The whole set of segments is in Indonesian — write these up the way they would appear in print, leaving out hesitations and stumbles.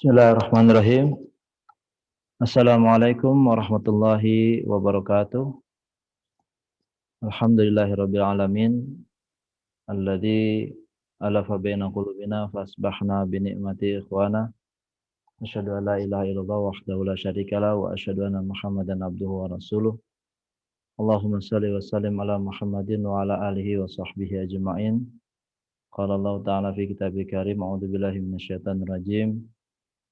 Bismillahirrahmanirrahim. Assalamualaikum warahmatullahi wabarakatuh. Alhamdulillahirabbil alamin alladzi alafa baina qulubina fasbahna bi ni'mati ikhwana. Asyhadu an la ilaha illallah wahdahu la syarikalah wa asyhadu anna Muhammadan abduhu wa rasuluh. Allahumma shalli wa sallim ala Muhammadin wa ala alihi wa sahbihi ajma'in. Qala Allah ta'ala fi kitabil karim a'udzu billahi minasyaitonir rajim.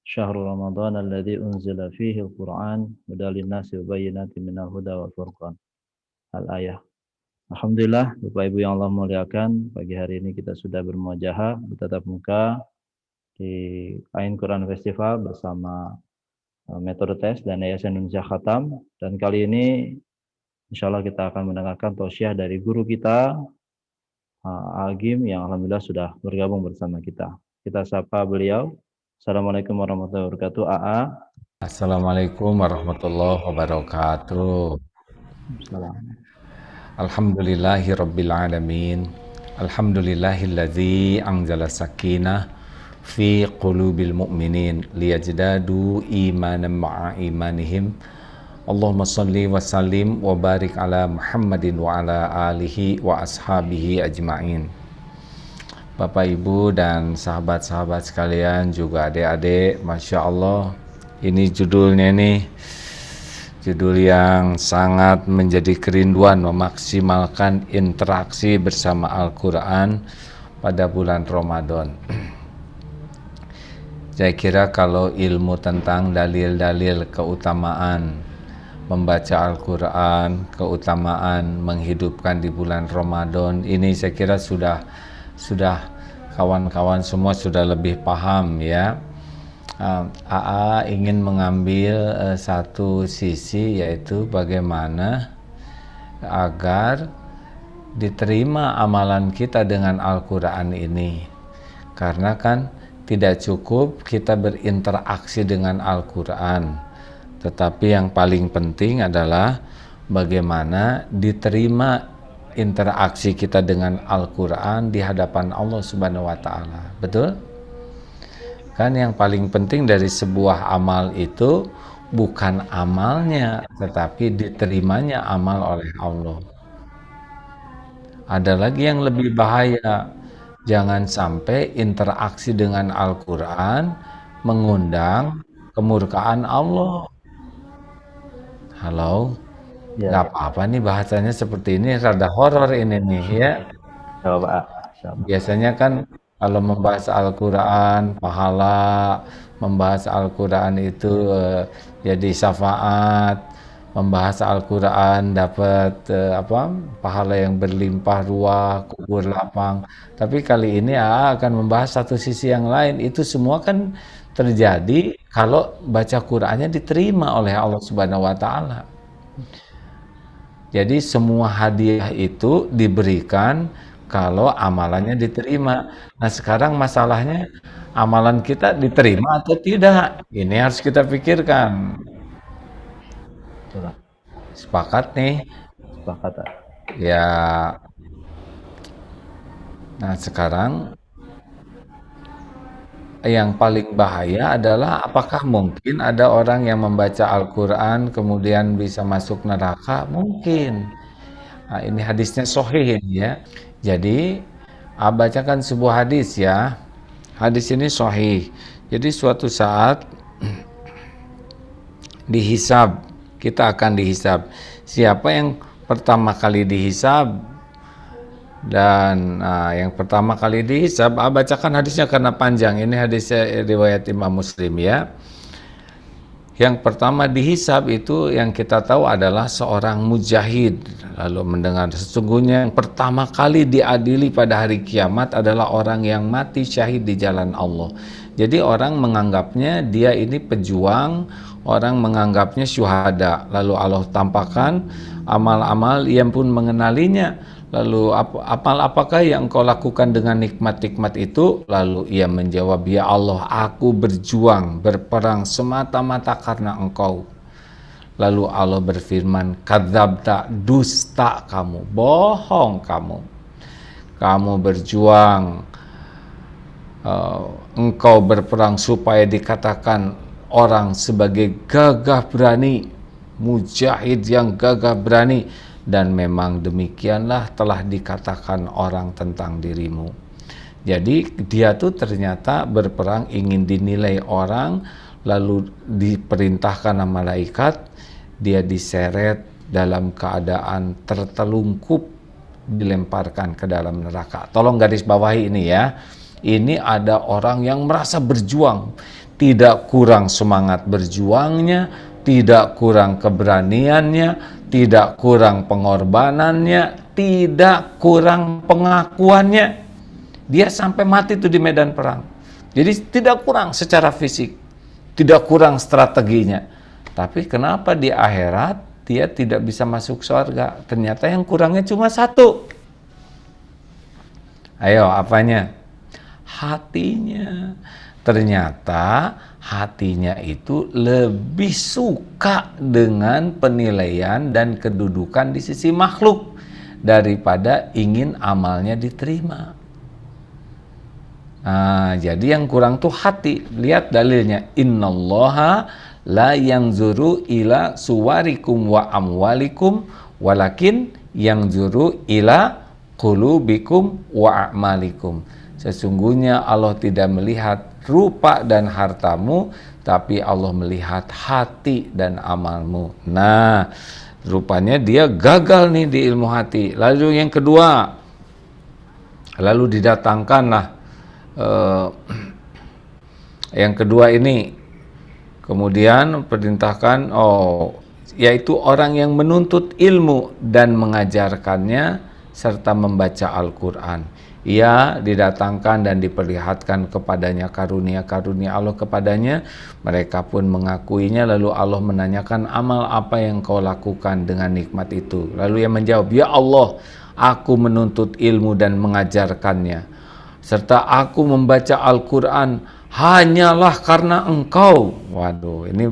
Syahrul Ramadan alladzi unzila fihi al-Qur'an hudal linnasi wa bayyinatin minal huda wal furqan. Al-ayah. Alhamdulillah, Bapak Ibu yang Allah muliakan, pagi hari ini kita sudah bermuajahah bertatap muka di Ain Quran Festival bersama Metode Tes dan Yayasan Indonesia Khatam, dan kali ini insyaallah kita akan mendengarkan tausiah dari guru kita Agim yang alhamdulillah sudah bergabung bersama kita. Kita sapa beliau. Assalamualaikum warahmatullahi wabarakatuh. AA. Assalamualaikum warahmatullahi wabarakatuh. Assalamualaikum. Alhamdulillahi rabbil alamin. Alhamdulillahilladzi anzala sakinah fi qulubil mu'minin liyajdadu imanan ma'a imanihim. Allahumma salli wa sallim wa barik ala Muhammadin wa ala alihi wa ashabihi ajma'in. Bapak Ibu dan sahabat-sahabat sekalian, juga adik-adik, Masya Allah, ini judulnya nih, judul yang sangat menjadi kerinduan, memaksimalkan interaksi bersama Al-Quran pada bulan Ramadan. Saya kira kalau ilmu tentang dalil-dalil keutamaan membaca Al-Quran, keutamaan menghidupkan di bulan Ramadan, ini saya kira sudah kawan-kawan semua sudah lebih paham ya. AA ingin mengambil satu sisi, yaitu bagaimana agar diterima amalan kita dengan Al-Quran ini. Karena kan tidak cukup kita berinteraksi dengan Al-Quran, tetapi yang paling penting adalah bagaimana diterima interaksi kita dengan Al-Quran di hadapan Allah Subhanahu wa Ta'ala. Betul? Kan yang paling penting dari sebuah amal itu bukan amalnya, tetapi diterimanya amal oleh Allah. Ada lagi yang lebih bahaya, jangan sampai interaksi dengan Al-Quran mengundang kemurkaan Allah. Halo? Ya, Nggak apa-apa nih bahasanya seperti ini, rada horor ini nih ya. Pak. Biasanya kan kalau membahas Al-Quran, pahala, membahas Al-Quran itu jadi syafaat, membahas Al-Quran dapat pahala yang berlimpah ruah, kubur lapang. Tapi kali ini akan membahas satu sisi yang lain. Itu semua kan terjadi kalau baca Qurannya diterima oleh Allah Subhanahu wa Ta'ala. Jadi semua hadiah itu diberikan kalau amalannya diterima. Nah sekarang masalahnya, amalan kita diterima atau tidak? Ini harus kita pikirkan. Betul. Sepakat nih? Sepakat. Ya. Nah sekarang yang paling bahaya adalah apakah mungkin ada orang yang membaca Al-Quran kemudian bisa masuk neraka? Mungkin. Nah, ini hadisnya sahih ini ya. Jadi, bacakan sebuah hadis ya. Hadis ini sahih. Jadi suatu saat dihisab, kita akan dihisab. Siapa yang pertama kali dihisab? Dan yang pertama kali dihisab, bacakan hadisnya karena panjang. Ini hadisnya riwayat Imam Muslim ya. Yang pertama dihisab itu yang kita tahu adalah seorang mujahid. Lalu mendengar sesungguhnya yang pertama kali diadili pada hari kiamat adalah orang yang mati syahid di jalan Allah. Jadi orang menganggapnya dia ini pejuang, orang menganggapnya syuhada. Lalu Allah tampakkan amal-amal yang pun mengenalinya. Lalu apakah yang engkau lakukan dengan nikmat-nikmat itu? Lalu ia menjawab, ya Allah, aku berjuang, berperang semata-mata karena engkau. Lalu Allah berfirman, kadzabta, dusta kamu, bohong kamu. Kamu berjuang engkau berperang supaya dikatakan orang sebagai gagah berani, mujahid yang gagah berani, dan memang demikianlah telah dikatakan orang tentang dirimu. Jadi dia tuh ternyata berperang ingin dinilai orang, lalu diperintahkan sama malaikat, dia diseret dalam keadaan tertelungkup, dilemparkan ke dalam neraka. Tolong garis bawahi ini ya. Ini ada orang yang merasa berjuang, tidak kurang semangat berjuangnya, tidak kurang keberaniannya, tidak kurang pengorbanannya, tidak kurang pengakuannya. Dia sampai mati tuh di medan perang. Jadi tidak kurang secara fisik, tidak kurang strateginya. Tapi kenapa di akhirat dia tidak bisa masuk surga? Ternyata yang kurangnya cuma satu. Ayo, apanya? Hatinya. Ternyata hatinya itu lebih suka dengan penilaian dan kedudukan di sisi makhluk daripada ingin amalnya diterima. Nah, jadi yang kurang tuh hati. Lihat dalilnya, innallaha la yanzuru ila suwarikum wa amwalikum walakin yanzuru ila qulubikum wa a'malikum. Sesungguhnya Allah tidak melihat rupa dan hartamu, tapi Allah melihat hati dan amalmu. Nah, rupanya dia gagal nih di ilmu hati. Lalu yang kedua, lalu didatangkanlah yang kedua ini, kemudian perintahkan, yaitu orang yang menuntut ilmu dan mengajarkannya serta membaca Al-Quran. Ia didatangkan dan diperlihatkan kepadanya karunia-karunia Allah kepadanya. Mereka pun mengakuinya, lalu Allah menanyakan, amal apa yang kau lakukan dengan nikmat itu? Lalu ia menjawab, ya Allah, aku menuntut ilmu dan mengajarkannya, serta aku membaca Al-Quran hanyalah karena engkau. Waduh, ini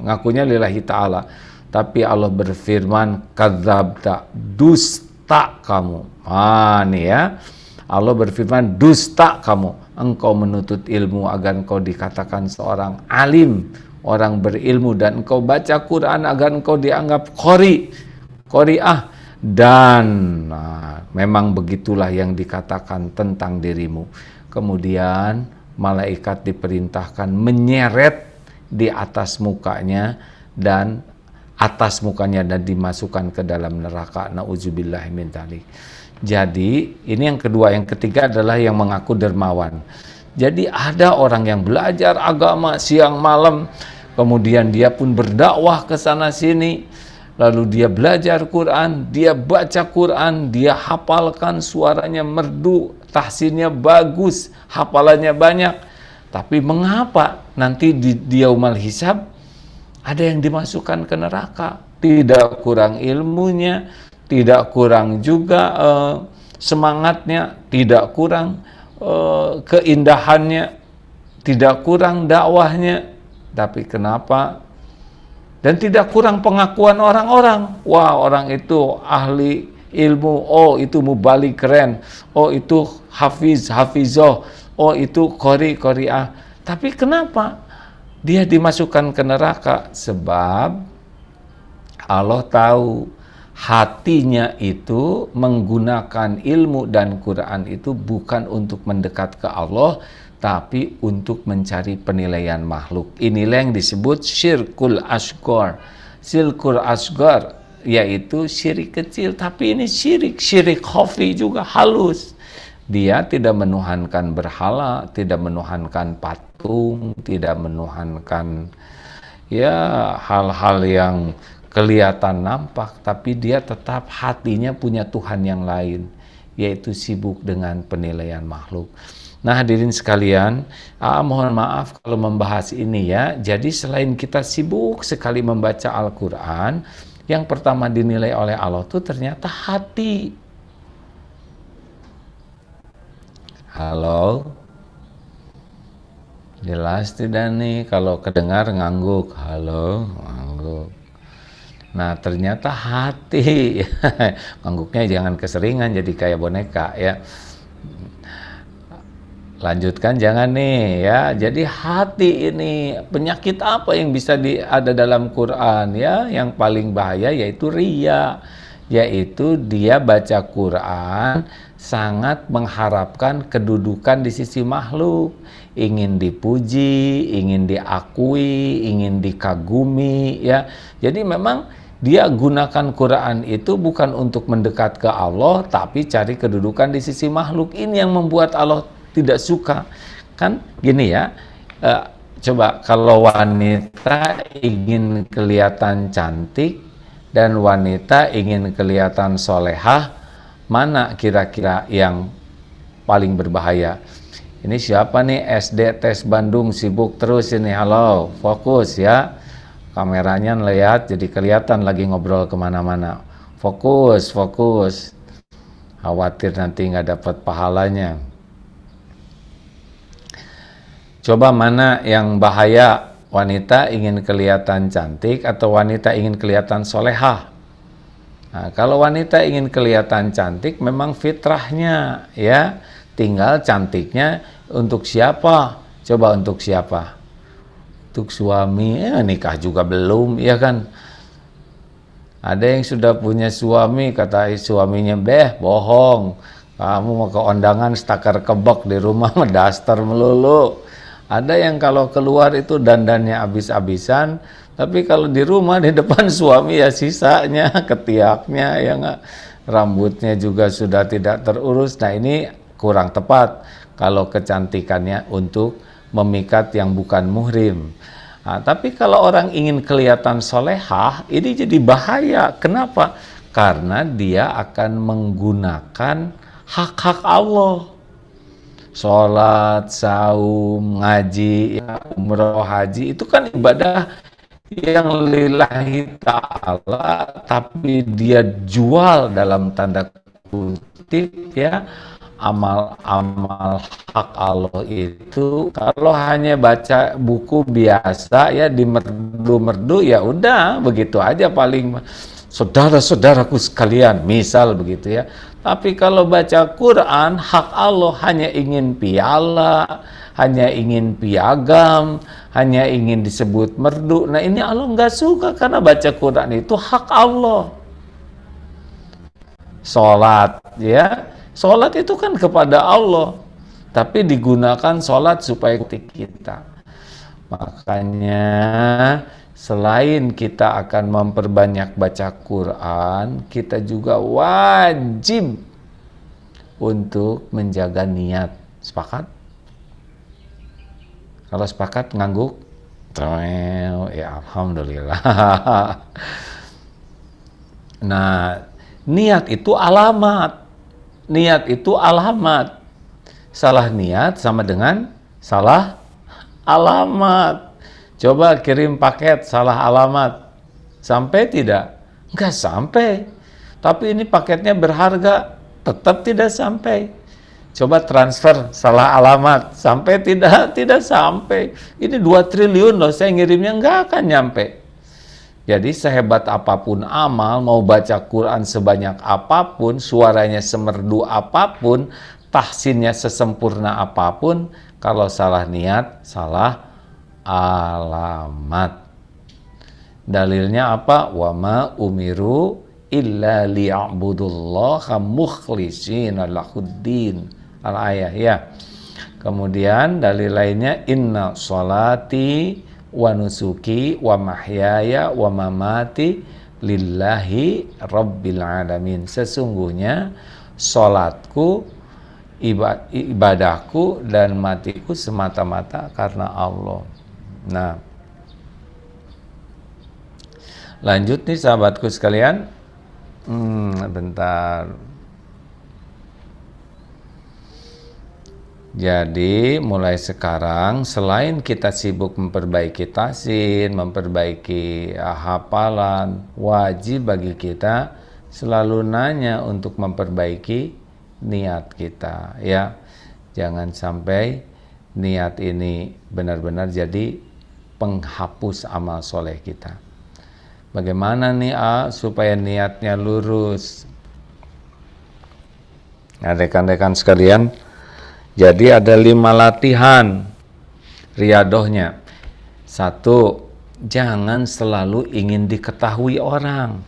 ngakunya lillahi ta'ala. Tapi Allah berfirman, kadzabta, dusta kamu. Nih ya, Allah berfirman, dusta kamu. Engkau menuntut ilmu agar engkau dikatakan seorang alim, orang berilmu, dan engkau baca Quran agar engkau dianggap qari'ah. Dan memang begitulah yang dikatakan tentang dirimu. Kemudian malaikat diperintahkan menyeret di atas mukanya dan dimasukkan ke dalam neraka. Nauzubillahi min dzalik. Jadi ini yang kedua. Yang ketiga adalah yang mengaku dermawan. Jadi ada orang yang belajar agama siang malam, kemudian dia pun berdakwah ke sana sini. Lalu dia belajar Quran, dia baca Quran, dia hafalkan, suaranya merdu, tahsinnya bagus, hafalannya banyak. Tapi mengapa nanti di yaumul hisab ada yang dimasukkan ke neraka? Tidak kurang ilmunya, tidak kurang juga semangatnya, tidak kurang keindahannya, tidak kurang dakwahnya. Tapi kenapa? Dan tidak kurang pengakuan orang-orang. Wah, orang itu ahli ilmu. Oh, itu mubalik keren. Oh, itu hafizoh. Oh, itu qari'ah. Tapi kenapa dia dimasukkan ke neraka? Sebab Allah tahu hatinya itu menggunakan ilmu dan Quran itu bukan untuk mendekat ke Allah, tapi untuk mencari penilaian makhluk. Inilah yang disebut syirkul asghar. Syirkul asghar yaitu syirik kecil, tapi ini syirik khafi juga, halus. Dia tidak menuhankan berhala, tidak menuhankan patung, tidak menuhankan hal-hal yang kelihatan nampak, tapi dia tetap hatinya punya Tuhan yang lain, yaitu sibuk dengan penilaian makhluk. Nah, hadirin sekalian, mohon maaf kalau membahas ini ya. Jadi selain kita sibuk sekali membaca Al-Quran, yang pertama dinilai oleh Allah itu ternyata hati. Halo? Jelas tidak nih? Kalau kedengar ngangguk. Halo? Ngangguk. Nah, ternyata hati. Ngangguknya jangan keseringan jadi kayak boneka ya. Lanjutkan jangan nih ya. Jadi hati ini penyakit apa yang bisa ada dalam Quran ya? Yang paling bahaya yaitu riya. Yaitu dia baca Quran sangat mengharapkan kedudukan di sisi makhluk, ingin dipuji, ingin diakui, ingin dikagumi ya. Jadi memang dia gunakan Quran itu bukan untuk mendekat ke Allah, tapi cari kedudukan di sisi makhluk. Ini yang membuat Allah tidak suka. Kan gini ya, coba kalau wanita ingin kelihatan cantik dan wanita ingin kelihatan solehah, mana kira-kira yang paling berbahaya? Ini siapa nih SD Tes Bandung sibuk terus ini, halo, fokus ya. Kameranya lihat jadi kelihatan lagi ngobrol kemana-mana. Fokus, fokus. Khawatir nanti nggak dapat pahalanya. Coba mana yang bahaya, wanita ingin kelihatan cantik atau wanita ingin kelihatan solehah? Nah, kalau wanita ingin kelihatan cantik memang fitrahnya ya, tinggal cantiknya untuk siapa? Coba untuk siapa? Untuk suami, nikah juga belum, ya kan? Ada yang sudah punya suami, kata suaminya, bohong. Kamu mau ke undangan stakar kebek di rumah daster melulu. Ada yang kalau keluar itu dandannya habis-habisan, tapi kalau di rumah di depan suami ya sisanya, ketiaknya, ya nggak, rambutnya juga sudah tidak terurus. Nah ini kurang tepat kalau kecantikannya untuk memikat yang bukan muhrim. Nah, tapi kalau orang ingin kelihatan solehah, ini jadi bahaya. Kenapa? Karena dia akan menggunakan hak-hak Allah. Sholat, saum, ngaji, ya, umroh, haji, itu kan ibadah yang lillahi ta'ala, tapi dia jual dalam tanda kutip ya, amal-amal hak Allah itu. Kalau hanya baca buku biasa ya, di merdu-merdu, ya udah begitu aja paling. Saudara-saudaraku sekalian, misal begitu ya. Tapi kalau baca Quran, hak Allah hanya ingin piala, hanya ingin piagam, hanya ingin disebut merdu. Nah ini Allah nggak suka, karena baca Quran itu hak Allah. Sholat ya, sholat itu kan kepada Allah, tapi digunakan sholat supaya kita. Makanya selain kita akan memperbanyak baca Quran, kita juga wajib untuk menjaga niat. Sepakat? Kalau sepakat ngangguk? Ya alhamdulillah. Nah, niat itu alamat. Niat itu alamat. Salah niat sama dengan salah alamat. Coba kirim paket salah alamat, sampai tidak? Enggak sampai. Tapi ini paketnya berharga, tetap tidak sampai. Coba transfer salah alamat, sampai tidak? Tidak sampai. Ini 2 triliun loh saya ngirimnya, enggak akan nyampe. Jadi sehebat apapun amal, mau baca Quran sebanyak apapun, suaranya semerdu apapun, tahsinnya sesempurna apapun, kalau salah niat, salah alamat. Dalilnya apa? Wa ma umiru illa liya'budullaha mukhlishina lahuddin. Al-ayah ya. Kemudian dalil lainnya, inna sholati wa nusuki wa mahyaya wa mamati lillahi rabbil alamin. Sesungguhnya sholatku, ibadahku dan matiku semata-mata karena Allah. Nah, lanjut nih sahabatku sekalian. Bentar. Jadi mulai sekarang, selain kita sibuk memperbaiki tahsin, memperbaiki hafalan, wajib bagi kita selalu nanya untuk memperbaiki niat kita ya. Jangan sampai niat ini benar-benar jadi penghapus amal soleh kita. Bagaimana nih supaya niatnya lurus? Nah, rekan-rekan sekalian, Jadi ada 5 latihan riadohnya. 1, jangan selalu ingin diketahui orang.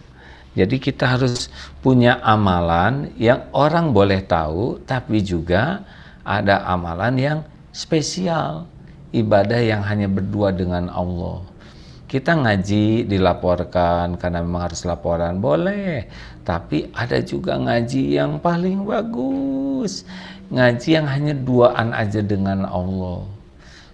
Jadi kita harus punya amalan yang orang boleh tahu, tapi juga ada amalan yang spesial, ibadah yang hanya berdua dengan Allah. Kita ngaji dilaporkan karena memang harus laporan, boleh. Tapi ada juga ngaji yang paling bagus, ngaji yang hanya duaan aja dengan Allah.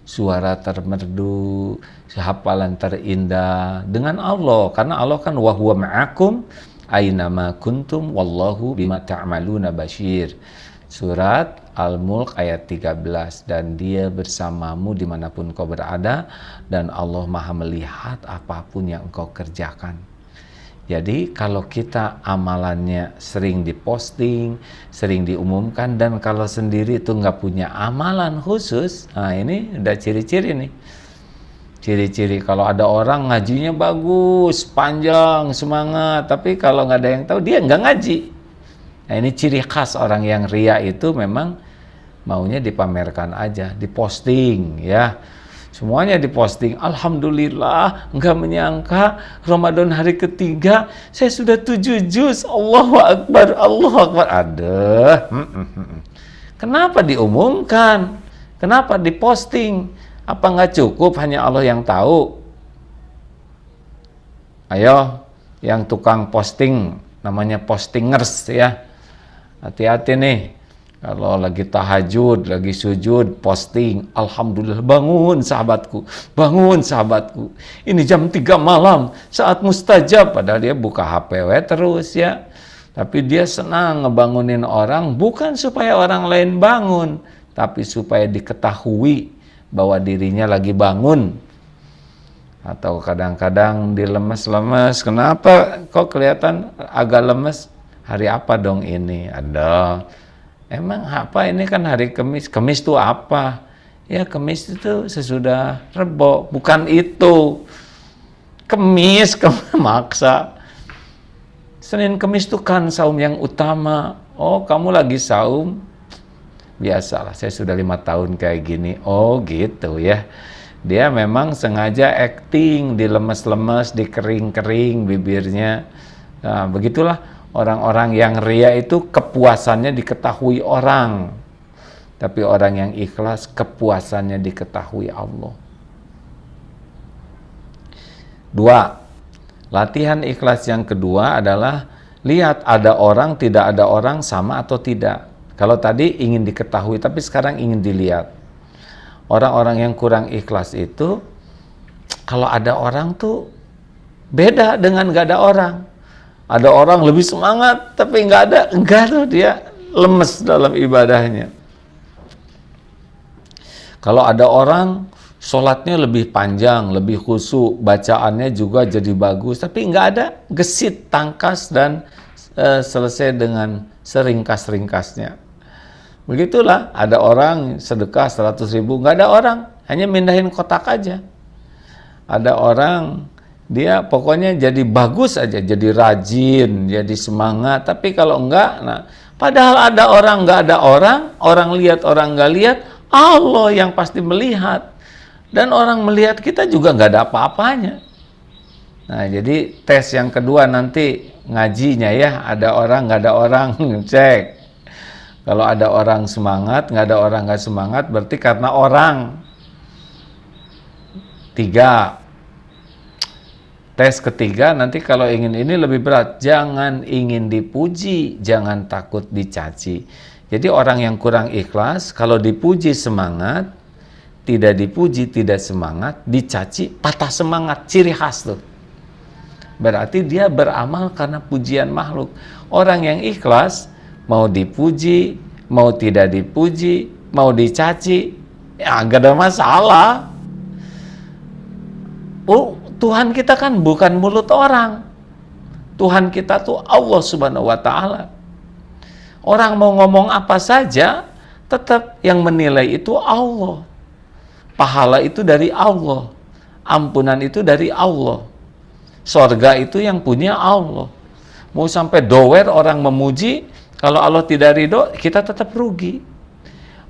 Suara termerdu, hafalan terindah dengan Allah, karena Allah kan wa huwa ma'akum ainama kuntum wallahu bima ta'maluna basyir. Surat Al-Mulk ayat 13, dan dia bersamamu dimanapun kau berada, dan Allah maha melihat apapun yang engkau kerjakan. Jadi kalau kita amalannya sering diposting, sering diumumkan, dan kalau sendiri itu nggak punya amalan khusus, nah ini udah ciri-ciri nih. Ciri-ciri kalau ada orang ngajinya bagus, panjang, semangat, tapi kalau nggak ada yang tahu, dia nggak ngaji. Nah ini ciri khas orang yang ria itu, memang maunya dipamerkan aja, diposting ya. Semuanya diposting. Alhamdulillah, nggak menyangka Ramadan hari ketiga saya sudah 7 juz. Allahu Akbar, Allahu Akbar. Aduh. Kenapa diumumkan? Kenapa diposting? Apa nggak cukup hanya Allah yang tahu? Ayo, yang tukang posting, namanya postingers ya. Hati-hati nih. Kalau lagi tahajud, lagi sujud, posting, Alhamdulillah, bangun sahabatku, bangun sahabatku. Ini jam 3 malam, saat mustajab. Padahal dia buka HP terus ya. Tapi dia senang ngebangunin orang, bukan supaya orang lain bangun, tapi supaya diketahui bahwa dirinya lagi bangun. Atau kadang-kadang dilemes-lemes, kenapa kok kelihatan agak lemes? Hari apa dong ini? Ada. Emang apa ini kan hari Kamis? Kamis itu apa? Ya Kamis itu sesudah Rebo, bukan itu. Kamis maksa. Senin Kamis itu kan saum yang utama. Oh kamu lagi saum? Biasalah, saya sudah 5 tahun kayak gini. Oh gitu ya. Dia memang sengaja acting, dilemes-lemes, dikering-kering bibirnya. Nah, begitulah. Orang-orang yang ria itu kepuasannya diketahui orang, tapi orang yang ikhlas kepuasannya diketahui Allah. 2. Latihan ikhlas yang kedua adalah lihat ada orang, tidak ada orang, sama atau tidak. Kalau tadi ingin diketahui, tapi sekarang ingin dilihat. Orang-orang yang kurang ikhlas itu, kalau ada orang tuh beda dengan gak ada orang. Ada orang lebih semangat, tapi enggak tuh, dia lemes dalam ibadahnya. Kalau ada orang sholatnya lebih panjang, lebih khusyuk, bacaannya juga jadi bagus, tapi enggak ada, gesit, tangkas, dan selesai dengan seringkas-ringkasnya. Begitulah, ada orang sedekah 100.000, enggak ada orang, hanya mindahin kotak aja. Ada orang dia pokoknya jadi bagus aja, jadi rajin, jadi semangat. Tapi kalau enggak, nah, padahal ada orang, enggak ada orang, orang lihat, orang enggak lihat, Allah yang pasti melihat. Dan orang melihat kita juga enggak ada apa-apanya. Nah, jadi tes yang kedua nanti ngajinya ya, ada orang, enggak ada orang, cek. Kalau ada orang semangat, enggak ada orang enggak semangat, berarti karena orang. 3. Tes ketiga nanti kalau ingin ini lebih berat, jangan ingin dipuji, jangan takut dicaci. Jadi orang yang kurang ikhlas, kalau dipuji semangat, tidak dipuji tidak semangat, dicaci patah semangat, ciri khas tuh. Berarti dia beramal karena pujian makhluk. Orang yang ikhlas, mau dipuji, mau tidak dipuji, mau dicaci, ya gak ada masalah. Oh, Tuhan kita kan bukan mulut orang. Tuhan kita tuh Allah Subhanahu wa Ta'ala. Orang mau ngomong apa saja, tetap yang menilai itu Allah. Pahala itu dari Allah. Ampunan itu dari Allah. Sorga itu yang punya Allah. Mau sampai dower orang memuji, kalau Allah tidak ridho, kita tetap rugi.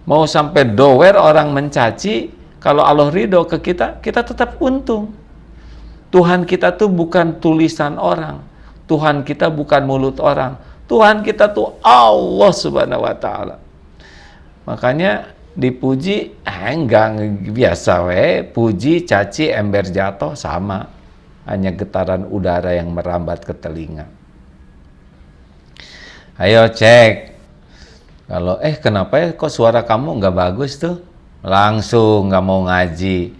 Mau sampai dower orang mencaci, kalau Allah ridho ke kita, kita tetap untung. Tuhan kita tuh bukan tulisan orang. Tuhan kita bukan mulut orang. Tuhan kita tuh Allah Subhanahu wa Ta'ala. Makanya dipuji, enggak biasa puji, caci, ember jatuh sama. Hanya getaran udara yang merambat ke telinga. Ayo cek. Kalau kenapa ya kok suara kamu nggak bagus tuh? Langsung nggak mau ngaji.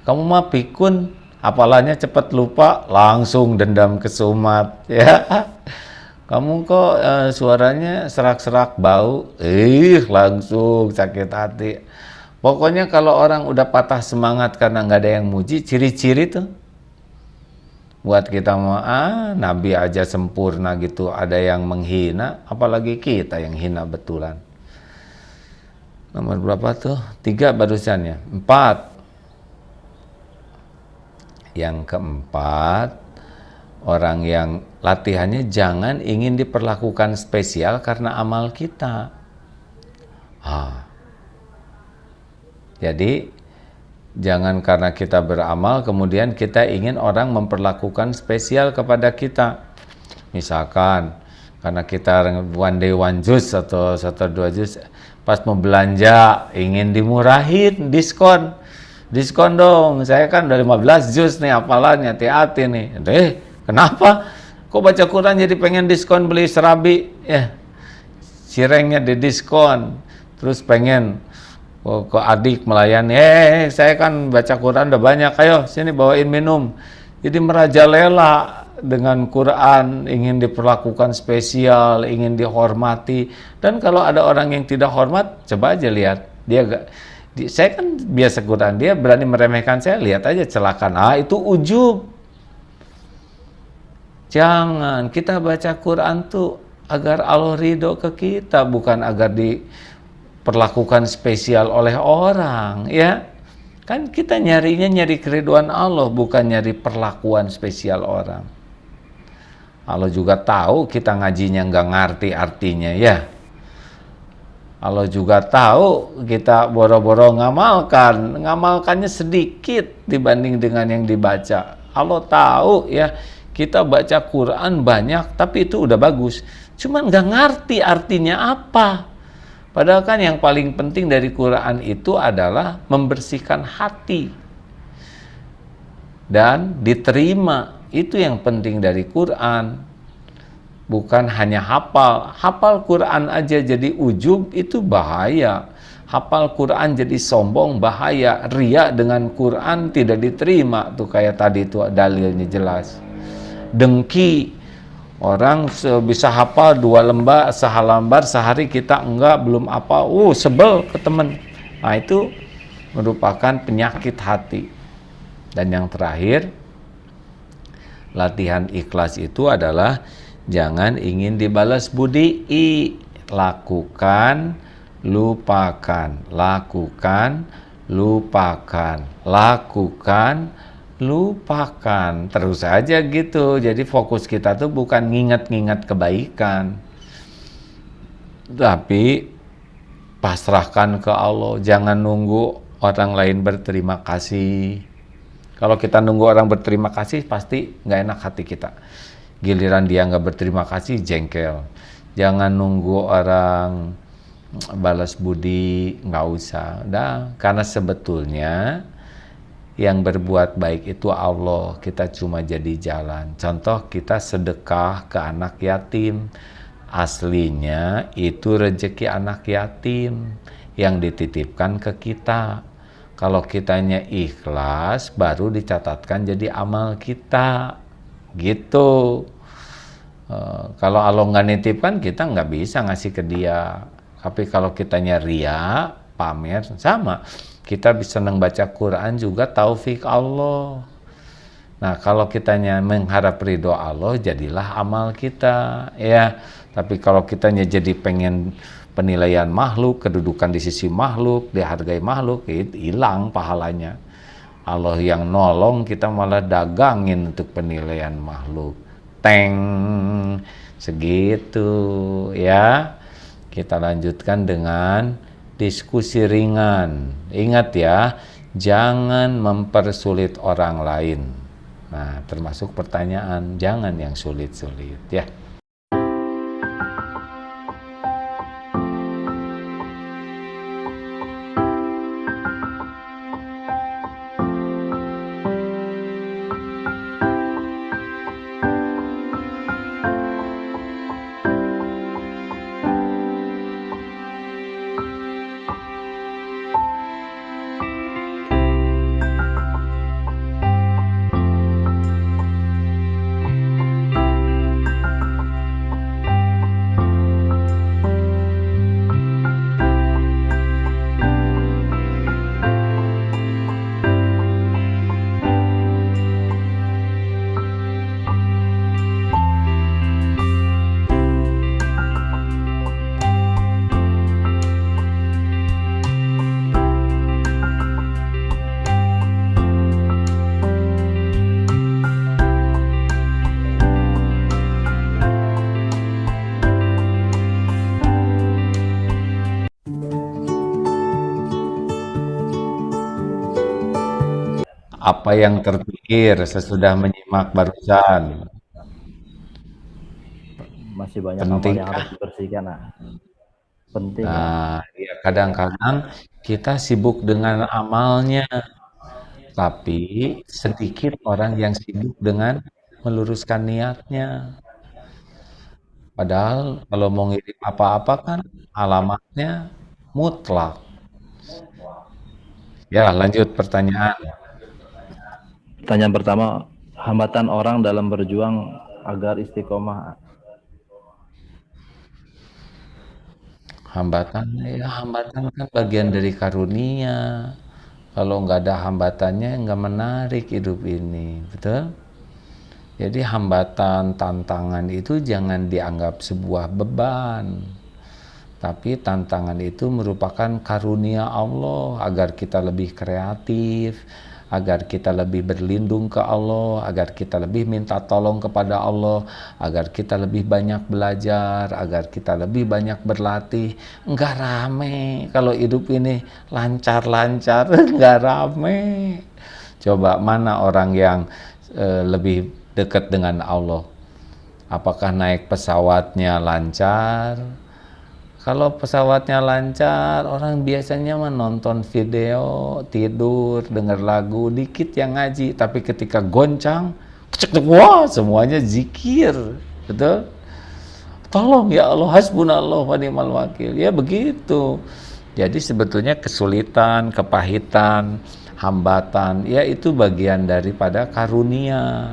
Kamu mah pikun, hafalannya cepet lupa, langsung dendam kesumat ya. Kamu kok suaranya serak-serak bau, langsung sakit hati. Pokoknya kalau orang udah patah semangat karena nggak ada yang muji, ciri-ciri tuh buat kita mau Nabi aja sempurna gitu, ada yang menghina, apalagi kita yang hina betulan. Nomor berapa tuh? 3 barusan ya. 4. Yang keempat, orang yang latihannya jangan ingin diperlakukan spesial karena amal kita. Jadi jangan karena kita beramal kemudian kita ingin orang memperlakukan spesial kepada kita. Misalkan karena kita one day one juice atau 2 jus, pas mau belanja ingin dimurahin, diskon dong, saya kan udah 15 jus nih hafalannya, hati-hati nih. Kenapa kok baca Quran jadi pengen diskon beli serabi ya, cirengnya di diskon, terus pengen ke adik melayani, saya kan baca Quran udah banyak, ayo sini bawain minum. Jadi merajalela dengan Quran, ingin diperlakukan spesial, ingin dihormati. Dan kalau ada orang yang tidak hormat, coba aja lihat, saya kan biasa Quran, dia berani meremehkan saya, lihat aja celakan, itu ujub. Jangan, kita baca Quran tuh agar Allah ridho ke kita, bukan agar diperlakukan spesial oleh orang, ya. Kan kita nyari keriduan Allah, bukan nyari perlakuan spesial orang. Allah juga tahu kita ngajinya nggak ngerti artinya, ya. Allah juga tahu kita boro-boro ngamalkannya sedikit dibanding dengan yang dibaca. Allah tahu ya, kita baca Quran banyak, tapi itu udah bagus. Cuman nggak ngerti artinya apa. Padahal kan yang paling penting dari Quran itu adalah membersihkan hati dan diterima. Itu yang penting dari Quran. Bukan hanya hafal Quran aja jadi ujub, itu bahaya. Hafal Quran jadi sombong, bahaya. Ria dengan Quran tidak diterima, tuh kayak tadi tuh dalilnya jelas. Dengki, orang bisa hafal 2 lembar sehalambar sehari, kita enggak, belum apa, sebel ke temen. Nah itu merupakan penyakit hati. Dan yang terakhir, latihan ikhlas itu adalah jangan ingin dibalas budi. Lakukan, lupakan, lakukan, lupakan, lakukan, lupakan, terus aja gitu. Jadi fokus kita tuh bukan nginget-nginget kebaikan, tapi pasrahkan ke Allah. Jangan nunggu orang lain berterima kasih. Kalau kita nunggu orang berterima kasih, pasti nggak enak hati kita. Giliran dia nggak berterima kasih, jengkel. Jangan nunggu orang balas budi, nggak usah. Karena sebetulnya yang berbuat baik itu Allah, kita cuma jadi jalan. Contoh, kita sedekah ke anak yatim, aslinya itu rezeki anak yatim yang dititipkan ke kita. Kalau kitanya ikhlas, baru dicatatkan jadi amal kita, gitu. Kalau Allah nggak nitipkan, kita nggak bisa ngasih ke dia. Tapi kalau kitanya ria, pamer, sama. Kita bisa senang baca Quran juga taufik Allah. Nah, kalau kitanya mengharap ridho Allah, jadilah amal kita, ya. Tapi kalau kitanya jadi pengen penilaian makhluk, kedudukan di sisi makhluk, dihargai makhluk, hilang pahalanya. Allah yang nolong, kita malah dagangin untuk penilaian makhluk. Segitu, ya. Kita lanjutkan dengan diskusi ringan. Ingat ya, jangan mempersulit orang lain. Nah, termasuk pertanyaan, jangan yang sulit-sulit ya. Apa yang terpikir sesudah menyimak barusan? Masih banyak amal yang Pentingkah? harus dibersihkan. Nah, penting ya. Nah, ya kadang-kadang kita sibuk dengan amalnya, tapi sedikit orang yang sibuk dengan meluruskan niatnya. Padahal kalau mau ngirim apa-apa kan alamatnya mutlak. Ya, lanjut pertanyaan. Pertanyaan pertama, hambatan orang dalam berjuang agar istiqomah. Hambatan, ya hambatan kan bagian dari karunia. Kalau nggak ada hambatannya nggak menarik hidup ini, betul? Jadi hambatan, tantangan itu jangan dianggap sebuah beban. Tapi tantangan itu merupakan karunia Allah agar kita lebih kreatif, agar kita lebih berlindung ke Allah, agar kita lebih minta tolong kepada Allah, agar kita lebih banyak belajar, agar kita lebih banyak berlatih. Enggak rame kalau hidup ini lancar-lancar, enggak rame. Coba mana orang yang lebih dekat dengan Allah? Apakah naik pesawatnya lancar? Kalau pesawatnya lancar, orang biasanya menonton video, tidur, dengar lagu, dikit yang ngaji. Tapi ketika goncang, wah semuanya zikir, betul? Tolong ya Allah, hasbunallah wa ni'mal wakil. Ya begitu. Jadi sebetulnya kesulitan, kepahitan, hambatan, ya itu bagian daripada karunia.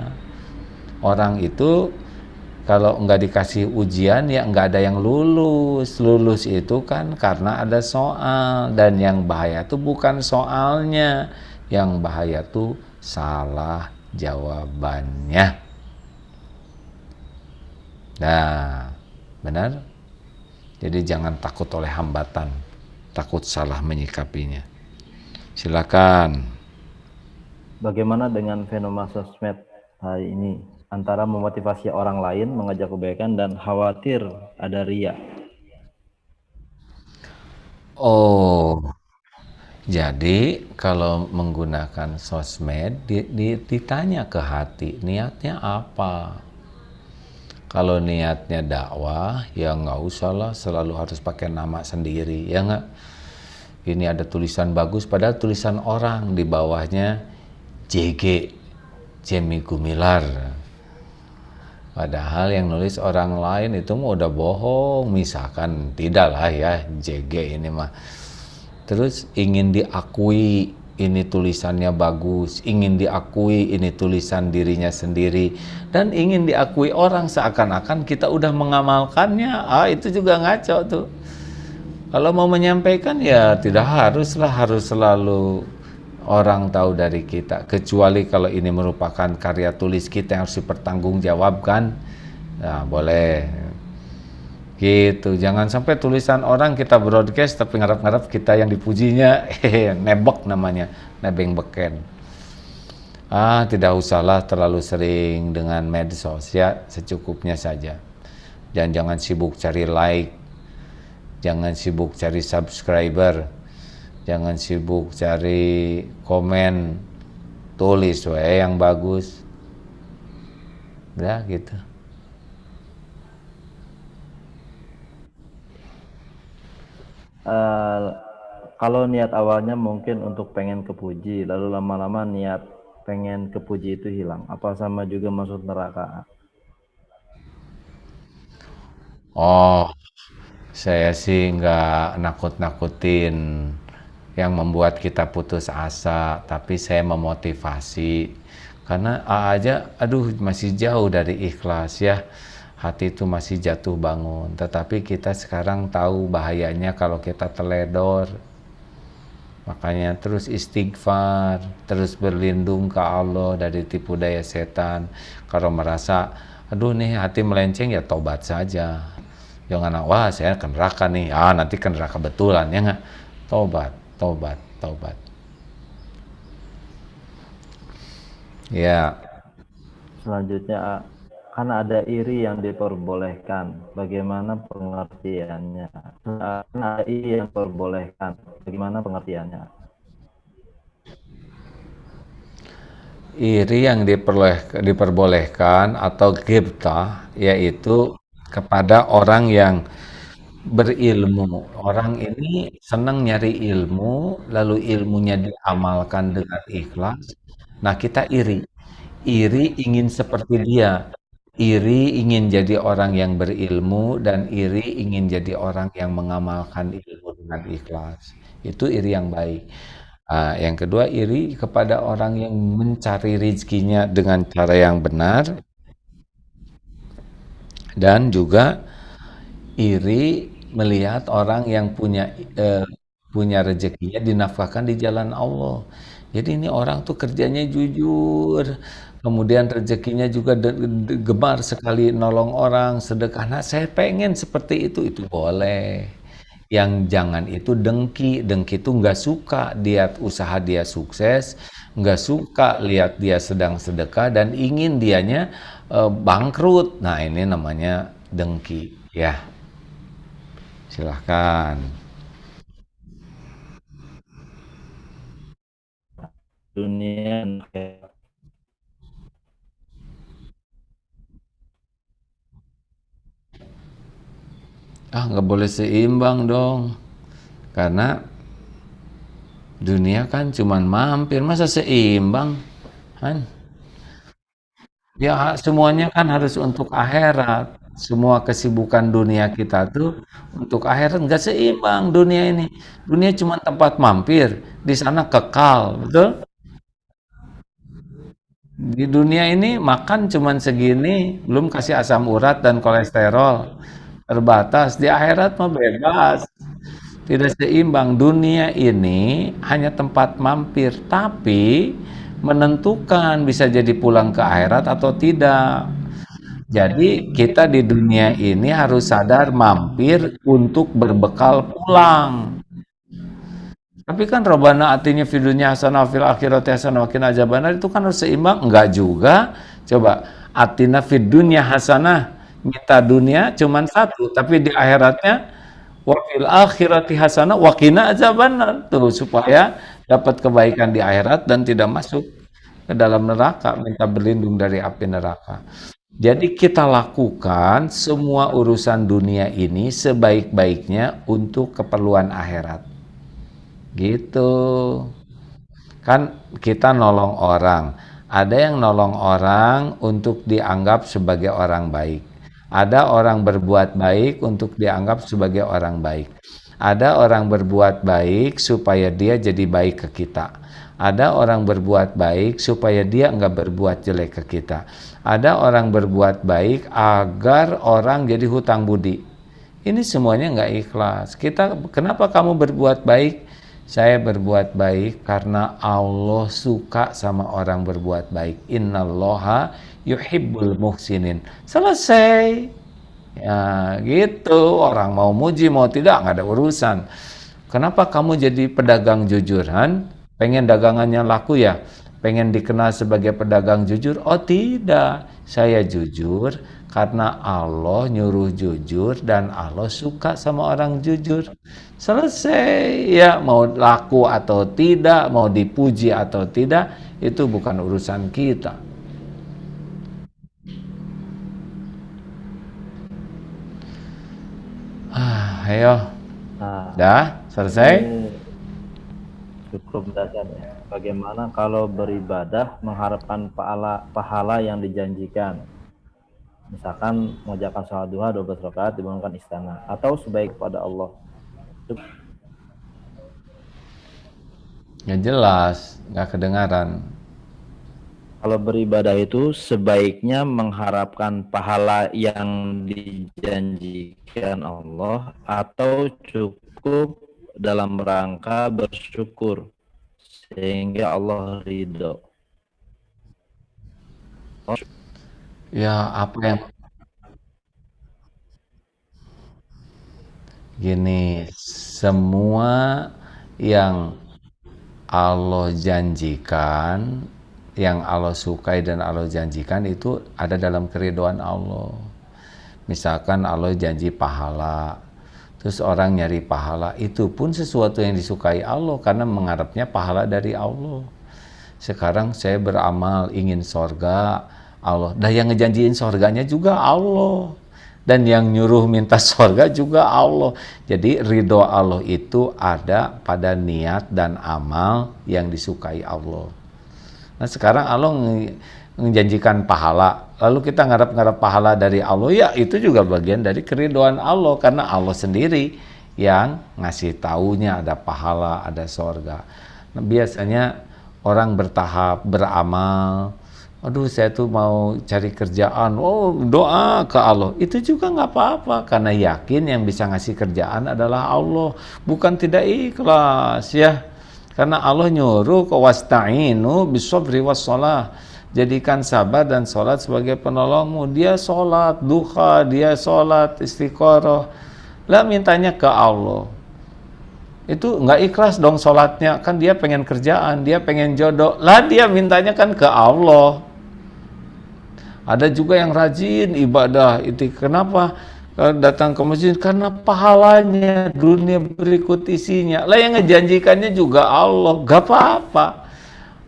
Orang itu kalau nggak dikasih ujian ya nggak ada yang lulus. Lulus itu kan karena ada soal, dan yang bahaya tuh bukan soalnya, yang bahaya tuh salah jawabannya. Nah, benar? Jadi jangan takut oleh hambatan, takut salah menyikapinya. Silakan. Bagaimana dengan fenomena sosmed hari ini? Antara memotivasi orang lain, mengajak kebaikan, dan khawatir ada ria. Oh, jadi kalau menggunakan sosmed ditanya ke hati, niatnya apa? Kalau niatnya dakwah, ya nggak usah lah selalu harus pakai nama sendiri, ya nggak? Ini ada tulisan bagus, padahal tulisan orang di bawahnya JG, Jamie Gumilar. Padahal yang nulis orang lain itu mah udah bohong, misalkan tidak lah ya JG ini mah. Terus ingin diakui ini tulisannya bagus, ingin diakui ini tulisan dirinya sendiri, dan ingin diakui orang seakan-akan kita udah mengamalkannya. Itu juga ngaco tuh. Kalau mau menyampaikan ya tidak haruslah harus selalu orang tahu dari kita, kecuali kalau ini merupakan karya tulis kita yang harus dipertanggungjawabkan. Nah, boleh gitu. Jangan sampai tulisan orang kita broadcast tapi ngarap-ngarap kita yang dipujinya. Nebek namanya, nebeng beken. Tidak usahlah terlalu sering dengan medsos ya, secukupnya saja. Dan jangan sibuk cari like. Jangan sibuk cari subscriber, jangan sibuk cari komen, tulis wae yang bagus. Udah gitu. Eh, kalau niat awalnya mungkin untuk pengen kepuji, lalu lama-lama niat pengen kepuji itu hilang. Apa sama juga masuk neraka? Oh, saya sih nggak nakut-nakutin yang membuat kita putus asa, tapi saya memotivasi. Karena aja, aduh masih jauh dari ikhlas ya. Hati itu masih jatuh bangun. Tetapi kita sekarang tahu bahayanya kalau kita teledor. Makanya terus istighfar, terus berlindung ke Allah dari tipu daya setan. Kalau merasa, aduh nih hati melenceng ya tobat saja. Jangan, wah saya ke neraka nih, nanti ke neraka betulan, ya nggak? Tobat, tobat, tobat. Ya, Selanjutnya, kan ada iri yang diperbolehkan. Bagaimana pengertiannya? Kan ada iri yang diperbolehkan. Bagaimana pengertiannya? iri yang diperbolehkan atau ghibtah, yaitu kepada orang yang berilmu. Orang ini senang nyari ilmu, lalu ilmunya diamalkan dengan ikhlas. Nah, kita iri. Iri ingin seperti dia. Iri ingin jadi orang yang berilmu dan iri ingin jadi orang yang mengamalkan ilmu dengan ikhlas. Itu iri yang baik. Yang kedua, iri kepada orang yang mencari rezekinya dengan cara yang benar dan juga iri melihat orang yang punya rezekinya dinafkahkan di jalan Allah. Jadi ini orang tuh kerjanya jujur, kemudian rezekinya juga gemar sekali nolong orang, sedekah. Nah, saya pengen seperti itu boleh. Yang jangan itu dengki, dengki itu nggak suka lihat usaha dia sukses, nggak suka lihat dia sedang sedekah dan ingin dianya bangkrut. Nah, ini namanya dengki, ya. Silahkan. Dunia Nggak boleh seimbang dong. Karena dunia kan cuman mampir, masa seimbang? Kan? Ya semuanya kan harus untuk akhirat. Semua kesibukan dunia kita tuh untuk akhirat, nggak seimbang dunia ini. Dunia cuma tempat mampir, di sana kekal, betul? Di dunia ini makan cuman segini, belum kasih asam urat dan kolesterol. Terbatas, di akhirat mah bebas. Tidak seimbang. Dunia ini hanya tempat mampir, tapi menentukan bisa jadi pulang ke akhirat atau tidak. Jadi kita di dunia ini harus sadar mampir untuk berbekal pulang. Tapi kan Robana artinya fidunya hasanah fil akhirati hasanah wa qina adzabannar itu kan harus seimbang? Enggak juga. Coba atina fid dunya hasanah, minta dunia cuman satu, tapi di akhiratnya wa fil akhirati hasanah wa qina adzabannar. Tuh supaya dapat kebaikan di akhirat dan tidak masuk ke dalam neraka, minta berlindung dari api neraka. Jadi kita lakukan semua urusan dunia ini sebaik-baiknya untuk keperluan akhirat. Gitu. Kan kita nolong orang. Ada yang nolong orang untuk dianggap sebagai orang baik. Ada orang berbuat baik untuk dianggap sebagai orang baik. Ada orang berbuat baik supaya dia jadi baik ke kita. Ada orang berbuat baik supaya dia enggak berbuat jelek ke kita. Ada orang berbuat baik agar orang jadi hutang budi. Ini semuanya enggak ikhlas. Kenapa kamu berbuat baik? Saya berbuat baik karena Allah suka sama orang berbuat baik. Innallaha yuhibbul muhsinin. Selesai. Ya gitu. Orang mau muji mau tidak nggak ada urusan. Kenapa kamu jadi pedagang jujuran? Pengen dagangannya laku ya? pengen dikenal sebagai pedagang jujur? Oh tidak, saya jujur karena Allah nyuruh jujur dan Allah suka sama orang jujur. Selesai ya, mau laku atau tidak, mau dipuji atau tidak, itu bukan urusan kita. Ayo, Nah, dah ini selesai? cukup mendasar ya. Bagaimana kalau beribadah mengharapkan pahala yang dijanjikan? Misalkan mengerjakan sholat duha 12 rakaat dibangunkan istana atau sebaik kepada Allah. Nggak jelas, nggak kedengaran. Kalau beribadah itu sebaiknya mengharapkan pahala yang dijanjikan Allah atau cukup dalam rangka bersyukur sehingga Allah ridho. Ya apa yang gini, semua yang Allah janjikan, yang Allah sukai dan Allah janjikan itu ada dalam keridhaan Allah. Misalkan Allah janji pahala, terus orang nyari pahala, itu pun sesuatu yang disukai Allah karena mengharapnya pahala dari Allah. Sekarang saya beramal ingin sorga, Allah. Dan yang ngejanjiin sorganya juga Allah. Dan yang nyuruh minta sorga juga Allah. Jadi ridho Allah itu ada pada niat dan amal yang disukai Allah. Nah sekarang Allah menjanjikan pahala. Lalu kita ngarap-ngarap pahala dari Allah, ya itu juga bagian dari keridhaan Allah. Karena Allah sendiri yang ngasih taunya ada pahala, ada sorga. Nah, biasanya orang bertahap, beramal. Aduh saya tuh mau cari kerjaan, oh doa ke Allah. Itu juga nggak apa-apa, karena yakin yang bisa ngasih kerjaan adalah Allah. Bukan tidak ikhlas ya. Karena Allah nyuruh ke wasta'inu bisabri wassalah. Jadikan sabar dan sholat sebagai penolongmu. Dia sholat duha, dia sholat istiqoroh. Lah mintanya ke Allah. Itu nggak ikhlas dong sholatnya. Kan dia pengen kerjaan, dia pengen jodoh. Lah dia mintanya kan ke Allah. Ada juga yang rajin ibadah. Itu kenapa datang ke masjid? Karena pahalanya dunia berikut isinya. Lah yang ngejanjikannya juga Allah. Gak apa-apa.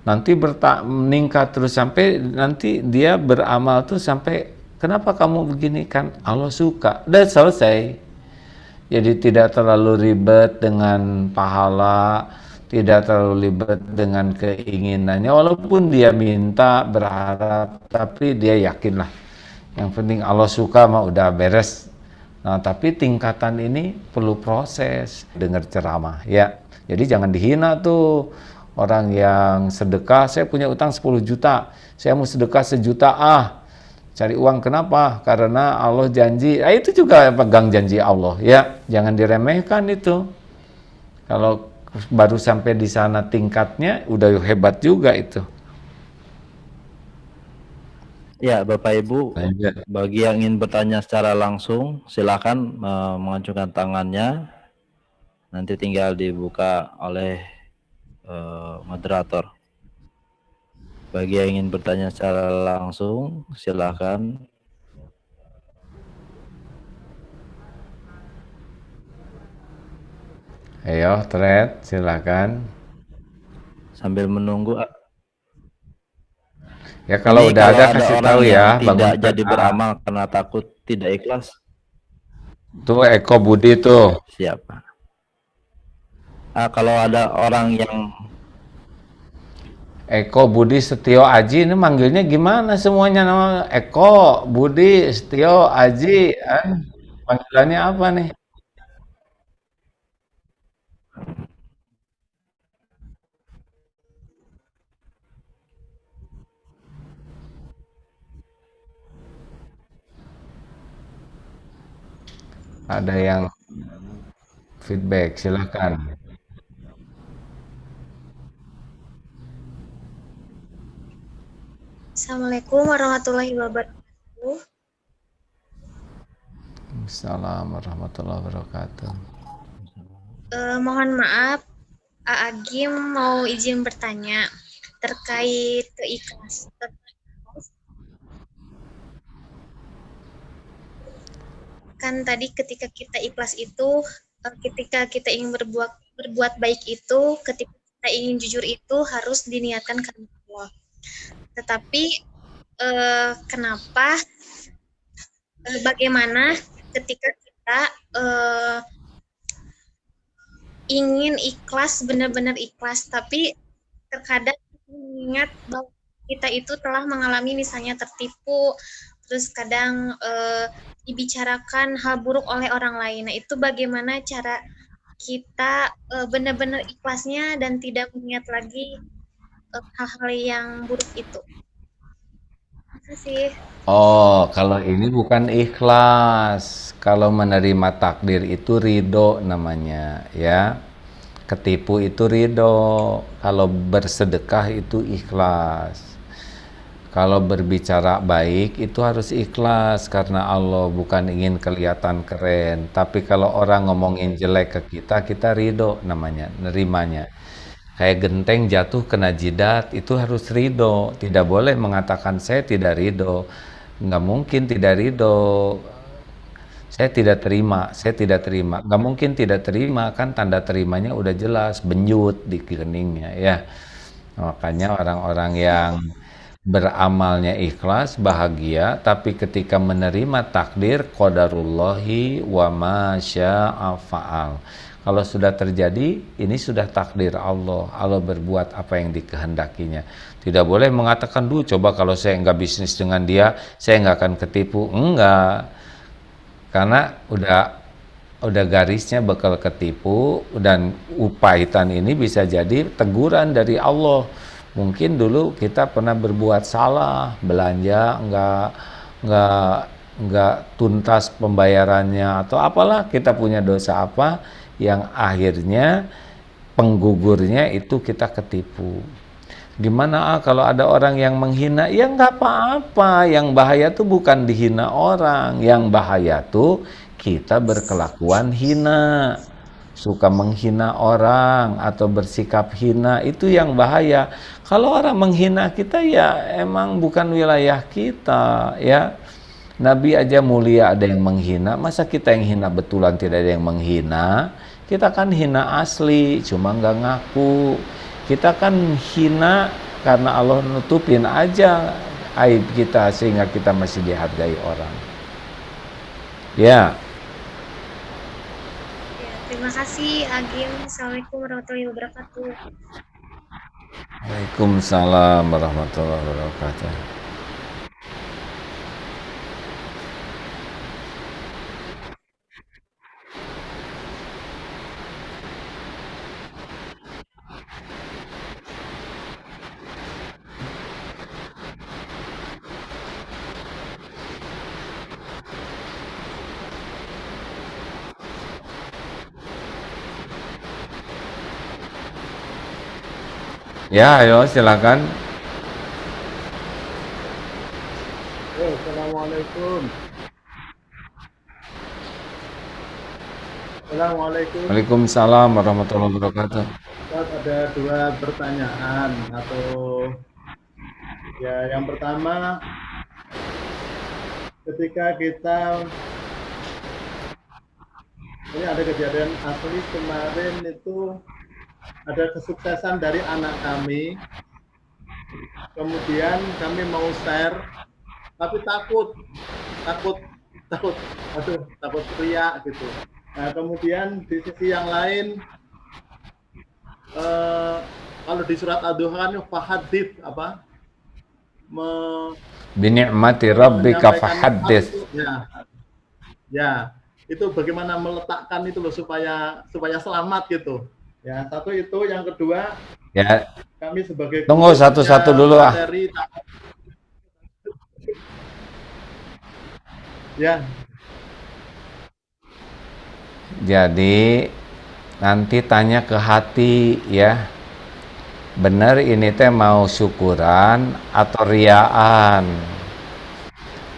Nanti meningkat terus sampai nanti dia beramal tuh sampai kenapa kamu begini, kan Allah suka. Udah selesai. Jadi tidak terlalu ribet dengan pahala, tidak terlalu ribet dengan keinginannya. Walaupun dia minta, berharap, tapi dia yakinlah. Yang penting Allah suka mah udah beres. Nah, tapi tingkatan ini perlu proses. Dengar ceramah, ya. Jadi jangan dihina tuh orang yang sedekah. Saya punya utang 10 juta, saya mau sedekah 1 juta cari uang. Kenapa? Karena Allah janji. Itu juga pegang janji Allah ya, jangan diremehkan itu. Kalau baru sampai di sana tingkatnya udah hebat juga itu. Ya, Bapak Ibu, bagi yang ingin bertanya secara langsung silakan mengajukan tangannya. Nanti tinggal dibuka oleh moderator. Bagi yang ingin bertanya secara langsung, silakan. Ayo, thread, silakan. Sambil menunggu. Ya kalau udah ada kasih tahu ya, bangun tidak jadi beramal karena takut tidak ikhlas. Tuh Eko Budi tuh. Siapa? Kalau ada orang yang Eko Budi Setio Aji, ini manggilnya gimana semuanya nama Eko Budi Setio Aji, panggilannya apa nih? Ada yang feedback, silahkan. Assalamualaikum warahmatullahi wabarakatuh. Assalamualaikum warahmatullahi wabarakatuh. Mohon maaf, Agim mau izin bertanya. terkait keikhlasan. Kan tadi ketika kita ikhlas itu, ketika kita ingin berbuat baik itu, ketika kita ingin jujur itu harus diniatkan karena Allah. Tetapi kenapa, bagaimana ketika kita ingin ikhlas, benar-benar ikhlas, tapi terkadang mengingat bahwa kita itu telah mengalami misalnya tertipu, terus kadang dibicarakan hal buruk oleh orang lain. Nah, itu bagaimana cara kita benar-benar ikhlasnya dan tidak mengingat lagi hal-hal yang buruk itu. Terima kasih. Oh, kalau ini bukan ikhlas. Kalau menerima takdir itu ridho namanya, ya. Ketipu itu ridho. Kalau bersedekah itu ikhlas. Kalau berbicara baik itu harus ikhlas karena Allah, bukan ingin kelihatan keren. Tapi kalau orang ngomongin jelek ke kita, kita ridho namanya, nerimanya. Kayak genteng jatuh kena jidat, itu harus ridho. Tidak boleh mengatakan saya tidak ridho. Nggak mungkin tidak ridho. Saya tidak terima. Nggak mungkin tidak terima, kan tanda terimanya udah jelas, benjut di keningnya ya. Makanya orang-orang yang beramalnya ikhlas, bahagia, tapi ketika menerima takdir, qadarullahi wa ma syaa fa'al. Kalau sudah terjadi, ini sudah takdir Allah. Allah berbuat apa yang dikehendakinya. Tidak boleh mengatakan, duh coba kalau saya nggak bisnis dengan dia, saya nggak akan ketipu. Enggak. Karena udah garisnya bakal ketipu, dan upahitan ini bisa jadi teguran dari Allah. Mungkin dulu kita pernah berbuat salah, belanja nggak tuntas pembayarannya atau apalah, kita punya dosa apa yang akhirnya penggugurnya itu kita ketipu. Gimana kalau ada orang yang menghina? Ya nggak apa-apa. Yang bahaya tuh bukan dihina orang, yang bahaya tuh kita berkelakuan hina, suka menghina orang atau bersikap hina, itu yang bahaya. Kalau orang menghina kita ya emang bukan wilayah kita ya. Nabi aja mulia ada yang menghina, masa kita yang hina betulan tidak ada yang menghina? Kita kan hina asli, cuma nggak ngaku. Kita kan hina karena Allah nutupin aja aib kita sehingga kita masih dihargai orang. Ya. Ya, terima kasih Agim. Assalamualaikum warahmatullahi wabarakatuh. Waalaikumsalam warahmatullahi wabarakatuh. Ya, ayo silakan. Assalamualaikum. Assalamualaikum. Waalaikumsalam warahmatullahi wabarakatuh. Ustaz, ada dua pertanyaan atau ya, yang pertama, ketika kita ini ada kejadian asli kemarin itu, ada kesuksesan dari anak kami, kemudian kami mau share tapi takut riak gitu. Nah, kemudian di sisi yang lain, kalau di surat Ad-Duha kan fahadits apa, Bini'mati rabbika fahaddits. Ya, itu bagaimana meletakkan itu loh supaya selamat gitu. Ya, satu itu, yang kedua, Ya, kami sebagai tunggu satu-satu dulu ah. Ya. Jadi nanti tanya ke hati ya. Bener ini teh mau syukuran atau riaan?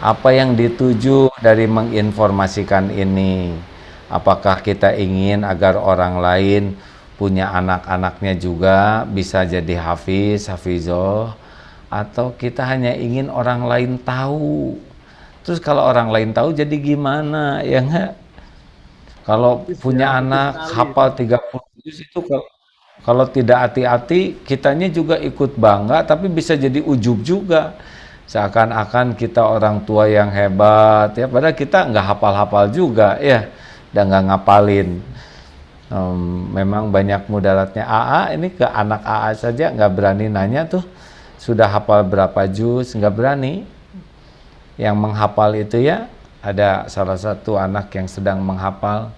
Apa yang dituju dari menginformasikan ini? Apakah kita ingin agar orang lain punya anak-anaknya juga bisa jadi hafiz, hafizah, atau kita hanya ingin orang lain tahu. Terus kalau orang lain tahu jadi gimana, ya enggak? Kalau Bagus ya, punya bagus anak sekali. hafal 30 juz itu kalau tidak hati-hati kitanya juga ikut bangga tapi bisa jadi ujub juga. Seakan-akan kita orang tua yang hebat ya, padahal kita nggak hafal-hafal juga ya, dan nggak ngapalin. Memang banyak mudaratnya. AA ini ke anak AA saja nggak berani nanya tuh sudah hafal berapa juz, nggak berani. Yang menghafal itu ya ada salah satu anak yang sedang menghafal,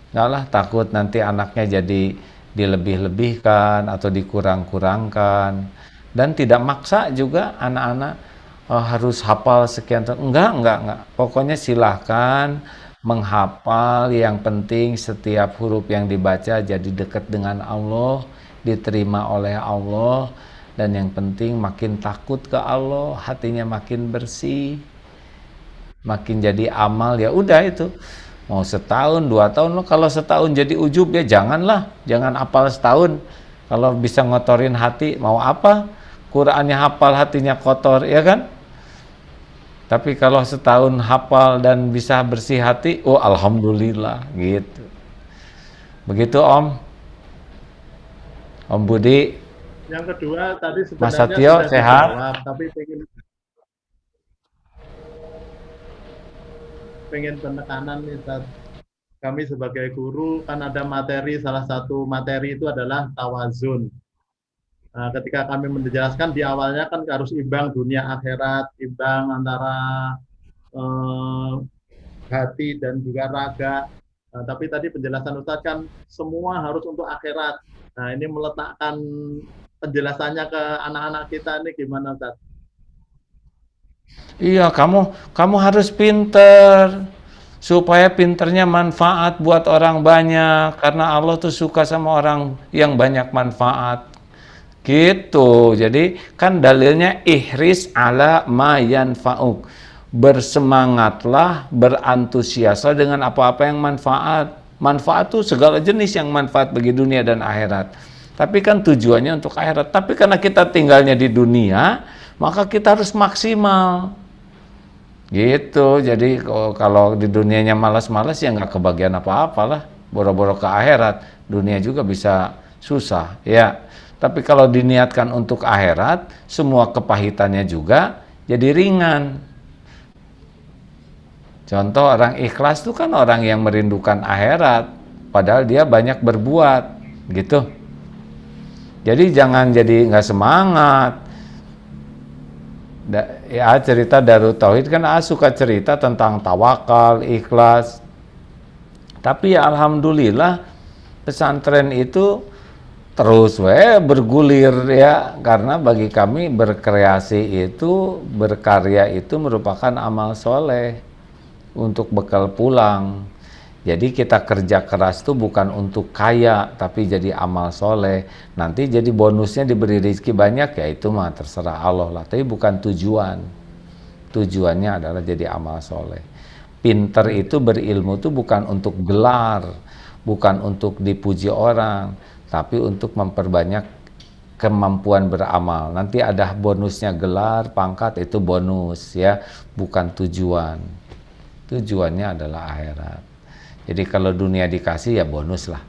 nggak lah, takut nanti anaknya jadi dilebih-lebihkan atau dikurang-kurangkan, dan tidak maksa juga anak-anak harus hafal sekian enggak, pokoknya silahkan menghafal, yang penting setiap huruf yang dibaca jadi dekat dengan Allah, diterima oleh Allah, dan yang penting makin takut ke Allah, hatinya makin bersih, makin jadi amal. Ya udah itu mau setahun 2 tahun lo, kalau setahun jadi ujub ya janganlah, jangan hafal setahun. Kalau bisa ngotorin hati mau apa, Qurannya hafal hatinya kotor ya kan. Tapi kalau setahun hafal dan bisa bersih hati, oh alhamdulillah gitu. Begitu Om Budi. Yang kedua tadi Mas sebenarnya Satyo sudah sehat? dijawab, tapi pengen penekanan nih, Ustaz. Kami sebagai guru kan ada materi, salah satu materi itu adalah tawazun. Nah, ketika kami menjelaskan di awalnya kan harus imbang dunia akhirat, imbang antara eh, hati dan juga raga. Nah, tapi tadi penjelasan Ustaz kan semua harus untuk akhirat. Nah, ini meletakkan penjelasannya ke anak-anak kita ini gimana, Ustaz? Iya, kamu harus pinter supaya pinternya manfaat buat orang banyak, karena Allah tuh suka sama orang yang banyak manfaat. Gitu. Jadi kan dalilnya ihris ala ma yanfa'uk. Bersemangatlah, berantusiaslah dengan apa-apa yang manfaat. Manfaat tuh segala jenis yang manfaat bagi dunia dan akhirat. Tapi kan tujuannya untuk akhirat. Tapi karena kita tinggalnya di dunia, maka kita harus maksimal. Gitu. Jadi kalau di dunianya malas-malas ya nggak kebagian apa-apalah. Boro-boro ke akhirat, dunia juga bisa susah, ya. Tapi kalau diniatkan untuk akhirat, semua kepahitannya juga jadi ringan. Contoh orang ikhlas itu kan orang yang merindukan akhirat, padahal dia banyak berbuat, gitu. Jadi jangan jadi nggak semangat. Ya cerita Darut Tauhid kan suka cerita tentang tawakal, ikhlas. Tapi ya alhamdulillah pesantren itu terus bergulir ya, karena bagi kami berkreasi itu, berkarya itu merupakan amal soleh untuk bekal pulang. Jadi kita kerja keras itu bukan untuk kaya, tapi jadi amal soleh. Nanti jadi bonusnya diberi rezeki banyak, ya itu mah terserah Allah lah. Tapi bukan tujuan. Tujuannya adalah jadi amal soleh. Pinter itu berilmu itu bukan untuk gelar, bukan untuk dipuji orang, tapi untuk memperbanyak kemampuan beramal. Nanti ada bonusnya gelar, pangkat, itu bonus ya, bukan tujuan. Tujuannya adalah akhirat. Jadi kalau dunia dikasih ya bonus lah.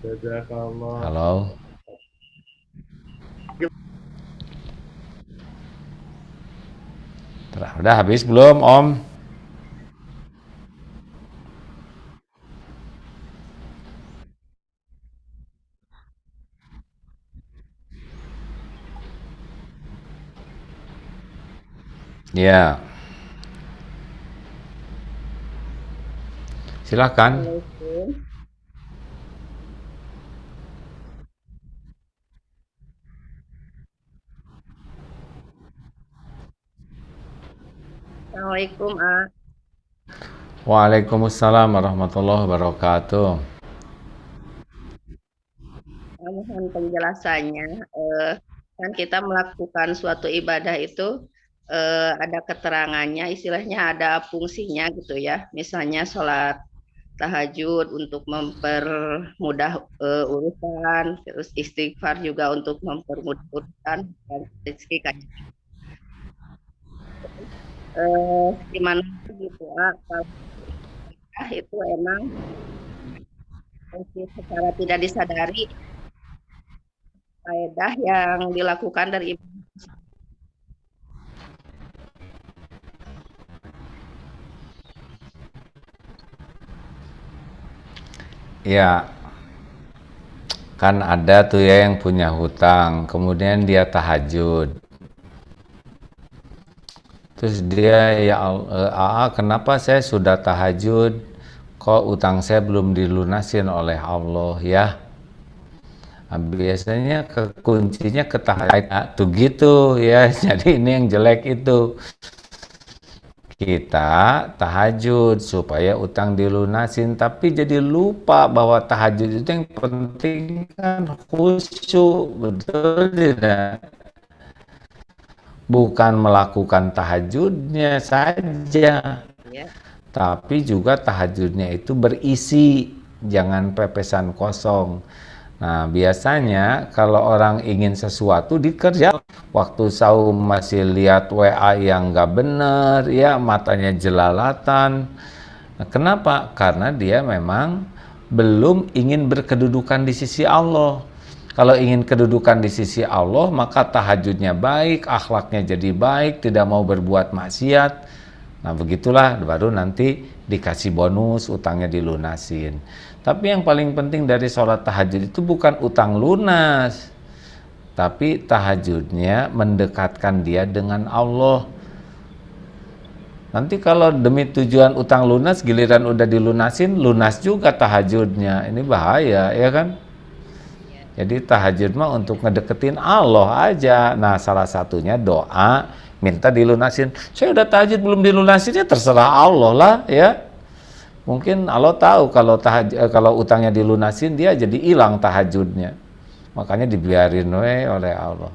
Jazakallah. Halo. Udah habis belum Om? Ya. Silakan. Assalamualaikum, Waalaikumsalam warahmatullahi wabarakatuh. mohon penjelasannya. Kan kita melakukan suatu ibadah itu ada keterangannya, istilahnya ada fungsinya gitu ya. Misalnya sholat tahajud untuk mempermudah urusan, terus istighfar juga untuk mempermudah urusan dan rezeki kayak gimana gitu kalau itu emang secara tidak disadari faedah yang dilakukan dari ibu. Ya, kan ada tuh ya yang punya hutang, kemudian dia tahajud. Terus dia, ya kenapa saya sudah tahajud, kok utang saya belum dilunasin oleh Allah ya? Nah, biasanya kuncinya ke tahajud tuh gitu ya. Jadi ini yang jelek itu. Kita tahajud supaya utang dilunasin, tapi jadi lupa bahwa tahajud itu yang penting kan khusyuk, betul tidak? Bukan melakukan tahajudnya saja, Ya. tapi juga tahajudnya itu berisi, jangan pepesan kosong. Nah, biasanya kalau orang ingin sesuatu dikerja, waktu saum masih lihat WA yang nggak bener, ya matanya jelalatan. Nah, kenapa? Karena dia memang belum ingin berkedudukan di sisi Allah. Kalau ingin kedudukan di sisi Allah, maka tahajudnya baik, akhlaknya jadi baik, tidak mau berbuat maksiat. Nah, begitulah baru nanti dikasih bonus, utangnya dilunasin. Tapi yang paling penting dari sholat tahajud itu bukan utang lunas, tapi tahajudnya mendekatkan dia dengan Allah. Nanti kalau demi tujuan utang lunas, giliran udah dilunasin, lunas juga tahajudnya. Ini bahaya, ya kan? Jadi tahajud mah untuk ngedeketin Allah aja. Nah, salah satunya doa minta dilunasin. Saya udah tahajud belum dilunasin, ya terserah Allah lah ya. Mungkin Allah tahu kalau utangnya dilunasin dia jadi hilang tahajudnya. Makanya dibiarin oleh Allah.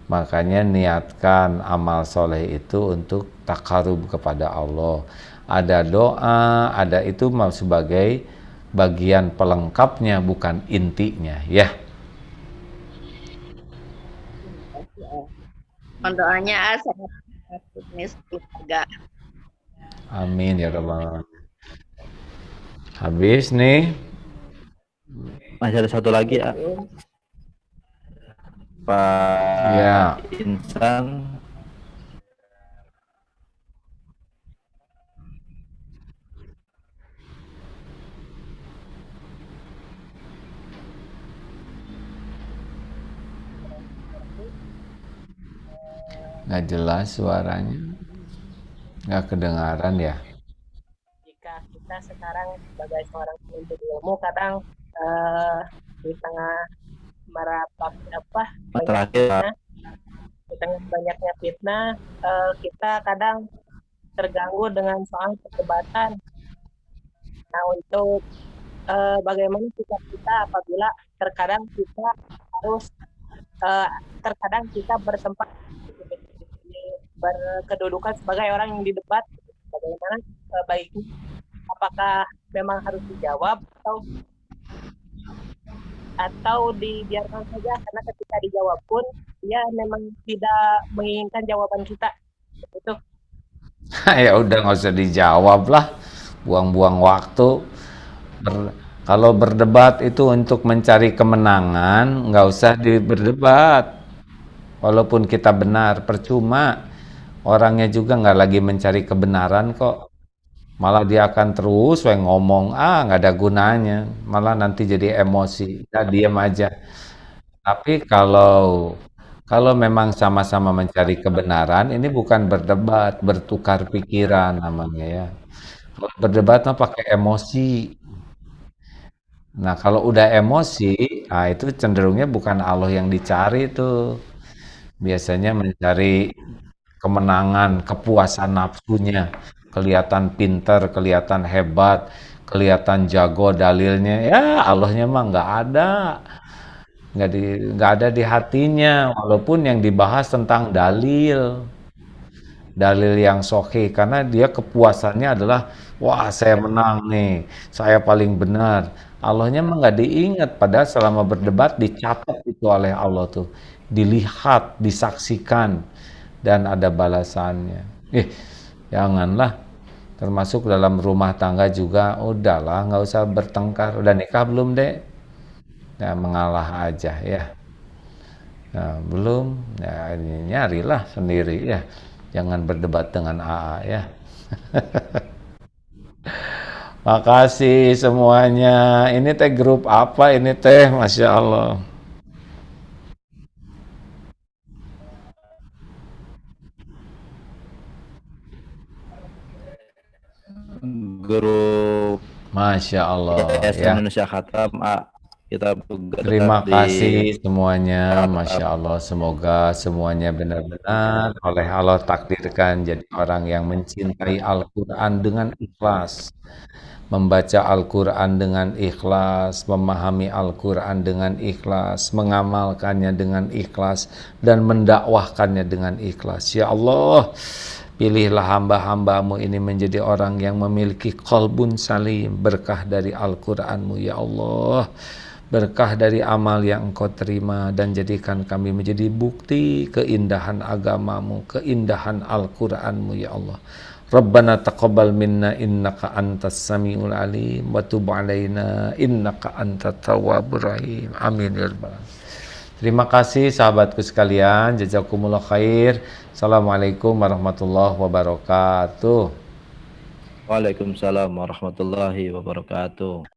Makanya niatkan amal soleh itu untuk takarub kepada Allah. Ada doa, ada itu sebagai bagian pelengkapnya, bukan intinya ya. Doanya sangat optimis keluarga. Amin ya rabbal alamin. Habis nih. Masih ada satu lagi ya, Pak Ya. Insan. Nggak jelas suaranya, nggak kedengaran ya. Jika kita sekarang sebagai seorang penuntut ilmu kadang di tengah Terakhir, di tengah banyaknya fitnah, kita kadang terganggu dengan soal perdebatan. Nah, untuk bagaimana sikap kita apabila terkadang kita harus terkadang kita bertempat berkedudukan sebagai orang yang didebat, bagaimana baiknya, apakah memang harus dijawab atau dibiarkan saja, karena ketika dijawab pun dia memang tidak menginginkan jawaban kita itu. Ya udah nggak usah dijawab lah, buang-buang waktu. Kalau berdebat itu untuk mencari kemenangan, nggak usah berdebat. Walaupun kita benar, percuma. Orangnya juga nggak lagi mencari kebenaran kok. Malah dia akan terus ngomong, nggak ada gunanya. Malah nanti jadi emosi. Kita diam aja. Tapi kalau memang sama-sama mencari kebenaran, ini bukan berdebat, bertukar pikiran namanya ya. Kalau berdebat mah pakai emosi. Nah, kalau udah emosi, itu cenderungnya bukan Allah yang dicari tuh. Biasanya mencari kemenangan, kepuasan nafsunya, kelihatan pinter, kelihatan hebat, kelihatan jago dalilnya. Ya, Allahnya mah nggak ada. Nggak ada di hatinya, walaupun yang dibahas tentang dalil. dalil yang sahih, karena dia kepuasannya adalah wah saya menang nih, saya paling benar. Allahnya mah nggak diingat, padahal selama berdebat dicatat itu oleh Allah tuh, dilihat, disaksikan, dan ada balasannya. Janganlah, termasuk dalam rumah tangga juga, udahlah nggak usah bertengkar. Udah nikah belum dek? Ya mengalah aja ya. Nah, belum, ya ini nyarilah sendiri ya. Jangan berdebat dengan AA ya. Makasih semuanya. Ini teh grup apa ini teh? Masya Allah. Grup Masya Allah Yayasan ya. Indonesia Khatam, kita juga Terima tetap di kasih semuanya, WhatsApp. Masya Allah. Semoga semuanya benar-benar oleh Allah takdirkan jadi orang yang mencintai Al-Quran dengan ikhlas, membaca Al-Quran dengan ikhlas, memahami Al-Quran dengan ikhlas, mengamalkannya dengan ikhlas, dan mendakwahkannya dengan ikhlas. Ya Allah, pilihlah hamba-hambamu ini menjadi orang yang memiliki qalbun salim, berkah dari Al-Quranmu ya Allah, berkah dari amal yang engkau terima, dan jadikan kami menjadi bukti keindahan agamamu, keindahan Al-Quranmu ya Allah. Rabbana taqabbal minna innaka antas samiul alim wa tub alaina innaka antat tawwabur rahim. Amin ya rabbal alamin. Terima kasih sahabatku sekalian, jazakumullah khair. Assalamualaikum warahmatullahi wabarakatuh. Waalaikumsalam warahmatullahi wabarakatuh.